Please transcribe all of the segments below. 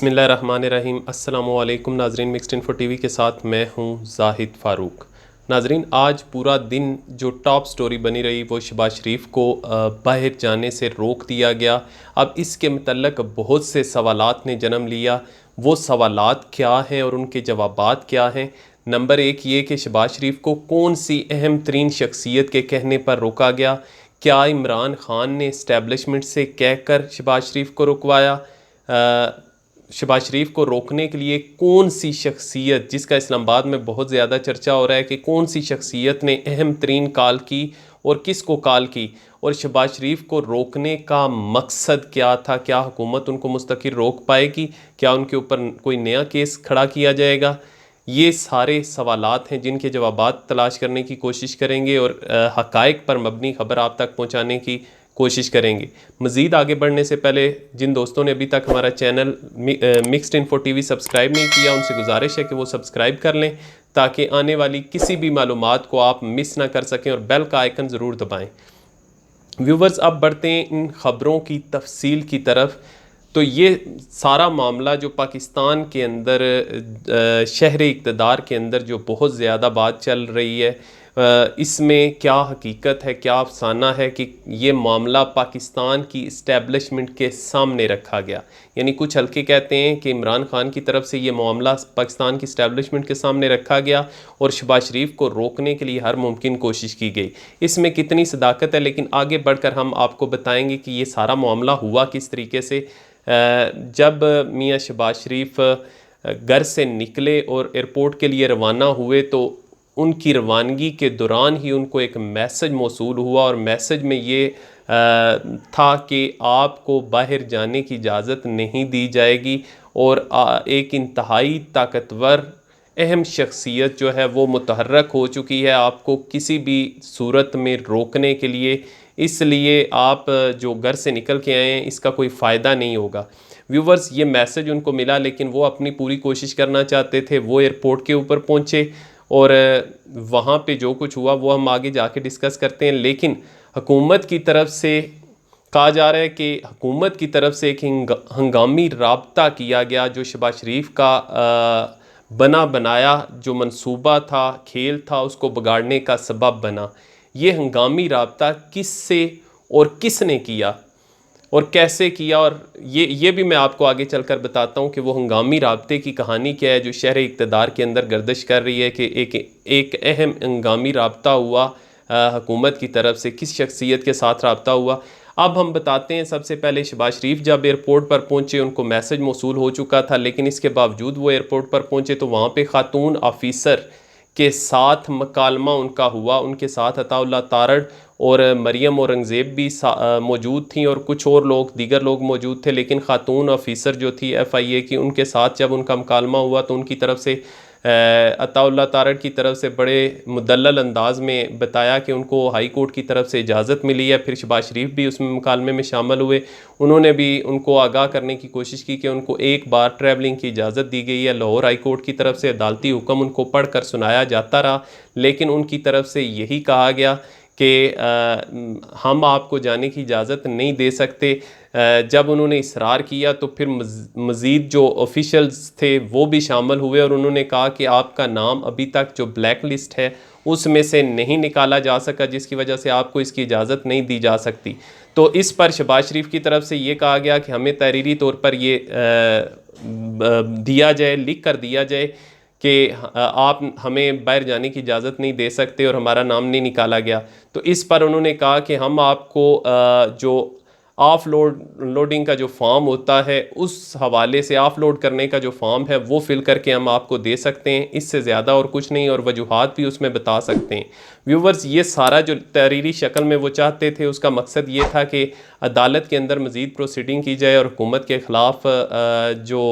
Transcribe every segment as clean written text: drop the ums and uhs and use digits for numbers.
बिस्मिल्लाहिर्रहमानिर्रहीम। अस्सलामुअलैकुम नाजरीन, मिक्स्ड इन्फो टीवी के साथ मैं हूं जाहिद फ़ारूक। नाजरीन, आज पूरा दिन जो टॉप स्टोरी बनी रही वो शहबाज शरीफ को बाहर जाने से रोक दिया गया। अब इसके मतलब बहुत से सवालात ने जन्म लिया। वो सवालात क्या हैं और उनके जवाबात क्या हैं? नंबर एक ये कि शहबाज शरीफ को कौन सी अहम तरीन शख्सियत के कहने पर रोका गया? क्या इमरान ख़ान ने इस्टेब्लिशमेंट से कहकर शहबाज शरीफ को रुकवाया? शहबाज शरीफ को रोकने के लिए कौन सी शख्सियत, जिसका इस्लामाबाद में बहुत ज़्यादा चर्चा हो रहा है कि कौन सी शख्सियत ने अहम तरीन कॉल की और किस को कॉल की, और शहबाज शरीफ को रोकने का मकसद क्या था? क्या हुकूमत उनको मुस्तकिल रोक पाएगी? क्या उनके ऊपर कोई नया केस खड़ा किया जाएगा? ये सारे सवालात हैं जिनके जवाबात तलाश करने की कोशिश करेंगे और हक़ाइक़ पर मबनी ख़बर आप तक पहुँचाने की कोशिश करेंगे। मज़ीद आगे बढ़ने से पहले जिन दोस्तों ने अभी तक हमारा channel mixed info TV subscribe नहीं किया, उनसे गुजारिश है कि वो सब्सक्राइब कर लें ताकि आने वाली किसी भी मालूमात को आप मिस ना कर सकें, और बेल का आइकन ज़रूर दबाएं। व्यूवर्स, अब बढ़ते हैं इन ख़बरों की तफसील की तरफ। तो ये सारा मामला जो पाकिस्तान के अंदर शहर इक़्तिदार के अंदर जो बहुत ज़्यादा बात चल रही है, इसमें क्या हकीकत है, क्या अफसाना है कि ये मामला पाकिस्तान की इस्टेब्लिशमेंट के सामने रखा गया। यानी कुछ हल्के कहते हैं कि इमरान ख़ान की तरफ से ये मामला पाकिस्तान की इस्टेब्लिशमेंट के सामने रखा गया और शहबाज शरीफ को रोकने के लिए हर मुमकिन कोशिश की गई। इसमें कितनी सदाकत है, लेकिन आगे बढ़कर हम आपको बताएंगे कि ये सारा मामला हुआ किस तरीके से। जब मियाँ शहबाज शरीफ घर से निकले और एयरपोर्ट के लिए रवाना हुए तो उनकी रवानगी के दौरान ही उनको एक मैसेज मौसूल हुआ, और मैसेज में ये था कि आपको बाहर जाने की इजाज़त नहीं दी जाएगी, और एक इंतहाई ताकतवर अहम शख्सियत जो है वो मुतहर्रक हो चुकी है आपको किसी भी सूरत में रोकने के लिए। इसलिए आप जो घर से निकल के आए हैं इसका कोई फ़ायदा नहीं होगा। व्यूवर्स, ये मैसेज उनको मिला, लेकिन वो अपनी पूरी कोशिश करना चाहते थे। वो एयरपोर्ट के ऊपर पहुँचे और वहाँ पे जो कुछ हुआ वो हम आगे जाके डिस्कस करते हैं। लेकिन हुकूमत की तरफ से कहा जा रहा है कि हुकूमत की तरफ से एक हंगामी राब्ता किया गया जो शहबाज शरीफ का बना बनाया जो मंसूबा था, खेल था, उसको बिगाड़ने का सबब बना। ये हंगामी राब्ता किससे और किसने किया और कैसे किया, और ये भी मैं आपको आगे चलकर बताता हूँ कि वो हंगामी राब्ते की कहानी क्या है जो शहर इक़्तिदार के अंदर गर्दिश कर रही है कि एक अहम हंगामी राब्ता हुआ हुकूमत की तरफ से, किस शख्सियत के साथ राब्ता हुआ। अब हम बताते हैं। सबसे पहले शहबाज शरीफ जब एयरपोर्ट पर पहुँचे उनको मैसेज मौसूल हो चुका था, लेकिन इसके बावजूद वो एयरपोर्ट पर पहुँचे तो वहाँ पर ख़ातून ऑफिसर के साथ मकालमा उनका हुआ। उनके साथ अताउल्लाह तारड़ और मरियम औरंगज़ेब भी मौजूद थी और कुछ और लोग, दीगर लोग मौजूद थे। लेकिन ख़ातून ऑफिसर जो थी FIA की, उनके साथ जब उनका मुकालमा हुआ तो उनकी तरफ से अताउल्लाह तारड़ की तरफ से बड़े मुदल्लल अंदाज में बताया कि उनको हाई कोर्ट की तरफ से इजाज़त मिली है। फिर शहबाज शरीफ भी उसमें मुकालमे में शामिल हुए। उन्होंने भी उनको आगाह करने की कोशिश की कि उनको एक बार ट्रैवलिंग की इजाज़त दी गई है। लाहौर हाई कोर्ट की तरफ से अदालती हुक्म उनको पढ़ कर सुनाया जाता रहा, लेकिन उनकी तरफ से यही कहा गया कि हम आपको जाने की इजाज़त नहीं दे सकते। जब उन्होंने इसरार किया तो फिर मज़ीद जो ऑफिशल्स थे वो भी शामिल हुए और उन्होंने कहा कि आपका नाम अभी तक जो ब्लैक लिस्ट है उसमें से नहीं निकाला जा सका, जिसकी वजह से आपको इसकी इजाज़त नहीं दी जा सकती। तो इस पर शहबाज शरीफ की तरफ से ये कहा गया कि हमें तहरीरी तौर पर ये दिया जाए, लिख कर दिया जाए कि आप हमें बाहर जाने की इजाज़त नहीं दे सकते, और हमारा नाम नहीं निकाला गया। तो इस पर उन्होंने कहा कि हम आपको जो लोडिंग का जो फॉर्म होता है उस हवाले से ऑफलोड करने का जो फॉर्म है वो फिल करके हम आपको दे सकते हैं, इससे ज़्यादा और कुछ नहीं, और वजूहात भी उसमें बता सकते हैं। व्यूवर्स, ये सारा जो तहरीरी शक्ल में वो चाहते थे उसका मकसद ये था कि अदालत के अंदर मज़ीद प्रोसीडिंग की जाए और हुकूमत के ख़िलाफ़ जो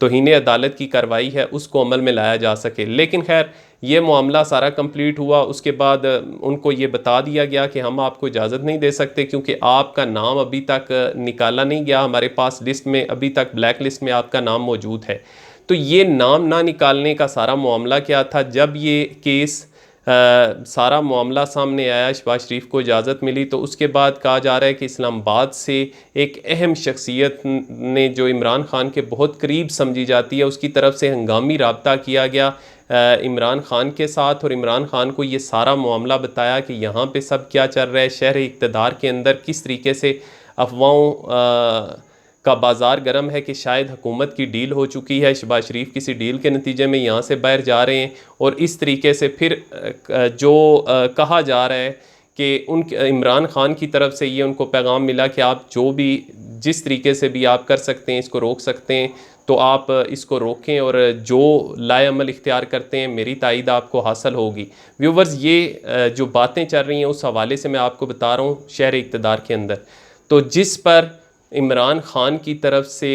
तौहीन अदालत की कार्रवाई है उसको अमल में लाया जा सके। लेकिन खैर ये मामला सारा कंप्लीट हुआ। उसके बाद उनको ये बता दिया गया कि हम आपको इजाज़त नहीं दे सकते क्योंकि आपका नाम अभी तक निकाला नहीं गया, हमारे पास लिस्ट में अभी तक ब्लैक लिस्ट में आपका नाम मौजूद है। तो ये नाम ना निकालने का सारा मामला क्या था? जब ये केस सारा मामला सामने आया, शहबाज शरीफ को इजाज़त मिली, तो उसके बाद कहा जा रहा है कि इस्लामाबाद से एक अहम शख्सियत ने जो इमरान खान के बहुत करीब समझी जाती है, उसकी तरफ से हंगामी रब्ता किया गया इमरान खान के साथ, और इमरान खान को ये सारा मामला बताया कि यहाँ पे सब क्या चल रहा है, शहर इक़्तिदार के अंदर किस तरीके से अफवाहों का बाज़ार गर्म है कि शायद हुकूमत की डील हो चुकी है, शहबाज शरीफ किसी डील के नतीजे में यहाँ से बाहर जा रहे हैं। और इस तरीके से फिर जो कहा जा रहा है कि उन इमरान खान की तरफ से ये उनको पैगाम मिला कि आप जो भी जिस तरीके से भी आप कर सकते हैं, इसको रोक सकते हैं, तो आप इसको रोकें, और जो लाएअमल इख्तियार करते हैं मेरी तायद आपको हासिल होगी। व्यूवर्स, ये जो बातें चल रही हैं उस हवाले से मैं आपको बता रहा हूँ शहर इक़्तिदार के अंदर, तो जिस पर इमरान खान की तरफ से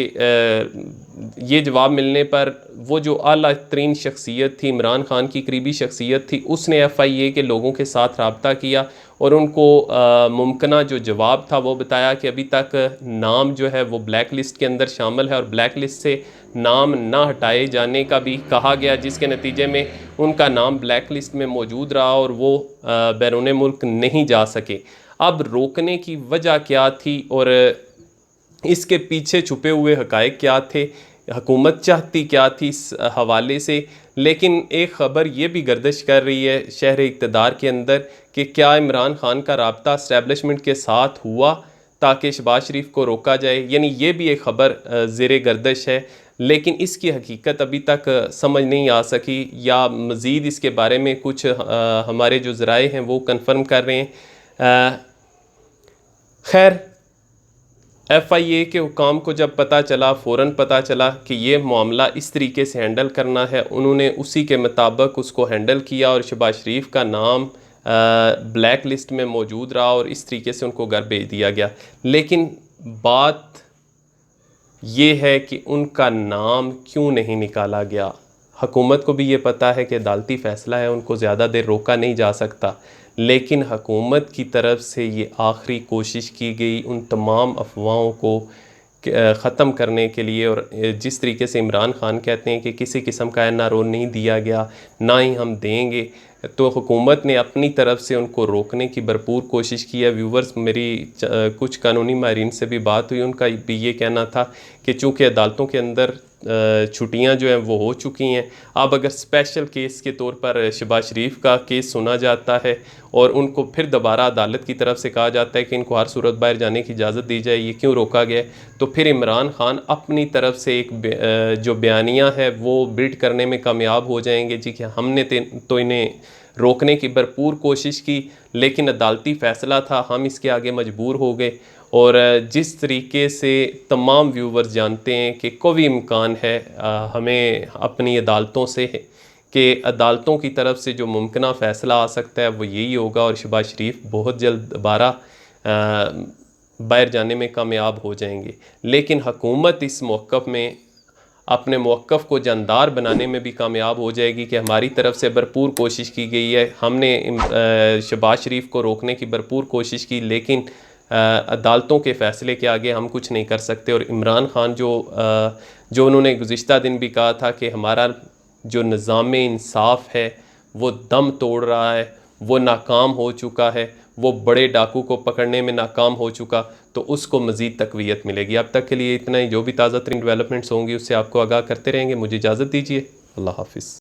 ये जवाब मिलने पर वो जो आला तरीन शख्सियत थी, इमरान खान की करीबी शख्सियत थी, उसने FIA के लोगों के साथ रब्ता किया और उनको मुमकिना जो जवाब था वो बताया कि अभी तक नाम जो है वो ब्लैक लिस्ट के अंदर शामिल है, और ब्लैक लिस्ट से नाम ना हटाए जाने का भी कहा गया, जिसके नतीजे में उनका नाम ब्लैक लिस्ट में मौजूद रहा और वो बैरून मुल्क नहीं जा सके। अब रोकने की वजह क्या थी और इसके पीछे छुपे हुए हक़ाइक़ क्या थे, हुकूमत चाहती क्या थी इस हवाले से। लेकिन एक ख़बर ये भी गर्दिश कर रही है शहर इक़्तिदार के अंदर कि क्या इमरान खान का रब्ता इस्टेब्लिशमेंट के साथ हुआ ताकि शहबाज शरीफ को रोका जाए, यानी ये भी एक ख़बर ज़ेरे गर्दिश है। लेकिन इसकी हकीकत अभी तक समझ नहीं आ सकी, या मज़ीद इसके बारे में कुछ हमारे जो ज़राए हैं वो कन्फर्म कर रहे हैं। खैर, FIA के हुकाम को जब पता चला, फ़ौरन पता चला कि ये मामला इस तरीके से हैंडल करना है, उन्होंने उसी के मुताबिक उसको हैंडल किया और शहबाज शरीफ का नाम ब्लैक लिस्ट में मौजूद रहा और इस तरीके से उनको घर भेज दिया गया। लेकिन बात ये है कि उनका नाम क्यों नहीं निकाला गया। हुकूमत को भी ये पता है कि अदालती फ़ैसला है, उनको ज़्यादा देर रोका नहीं जा सकता, लेकिन हुकूमत की तरफ से ये आखिरी कोशिश की गई उन तमाम अफवाहों को ख़त्म करने के लिए। और जिस तरीके से इमरान खान कहते हैं कि किसी किस्म का NRO नहीं दिया गया, ना ही हम देंगे, तो हुकूमत ने अपनी तरफ से उनको रोकने की भरपूर कोशिश की है। व्यूवर्स, मेरी कुछ कानूनी माहिरीन से भी बात हुई, उनका भी ये कहना था कि चूँकि अदालतों के अंदर छुट्टियां जो हैं वो हो चुकी हैं, अब अगर स्पेशल केस के तौर पर शहबाज शरीफ का केस सुना जाता है और उनको फिर दोबारा अदालत की तरफ से कहा जाता है कि इनको हर सूरत बाहर जाने की इजाज़त दी जाए, ये क्यों रोका गया, तो फिर इमरान खान अपनी तरफ से एक जो बयानिया है वो बिल्ड करने में कामयाब हो जाएंगे जी कि हमने तो इन्हें रोकने की भरपूर कोशिश की, लेकिन अदालती फ़ैसला था, हम इसके आगे मजबूर हो गए। और जिस तरीके से तमाम व्यूवर्स जानते हैं कि कोई इम्कान है हमें अपनी अदालतों से कि अदालतों की तरफ से जो मुमकिना फ़ैसला आ सकता है वो यही होगा और शहबाज शरीफ बहुत जल्द दोबारा बाहर जाने में कामयाब हो जाएंगे। लेकिन हुकूमत इस मौक़िफ़ में अपने मौक़िफ़ को जानदार बनाने में भी कामयाब हो जाएगी कि हमारी तरफ से भरपूर कोशिश की गई है, हमने शहबाज शरीफ को रोकने की भरपूर कोशिश की, लेकिन अदालतों के फ़ैसले के आगे हम कुछ नहीं कर सकते। और इमरान खान जो उन्होंने गुज़िश्ता दिन भी कहा था कि हमारा जो निज़ाम इंसाफ़ है वो दम तोड़ रहा है, वो नाकाम हो चुका है, वो बड़े डाकू को पकड़ने में नाकाम हो चुका, तो उसको मज़ीद तक़वियत मिलेगी। अब तक के लिए इतना ही, जो भी ताज़ा तरीन डेवलपमेंट्स होंगी उससे आपको आगाह करते रहेंगे। मुझे इजाज़त दीजिए, अल्लाह हाफ़िज़।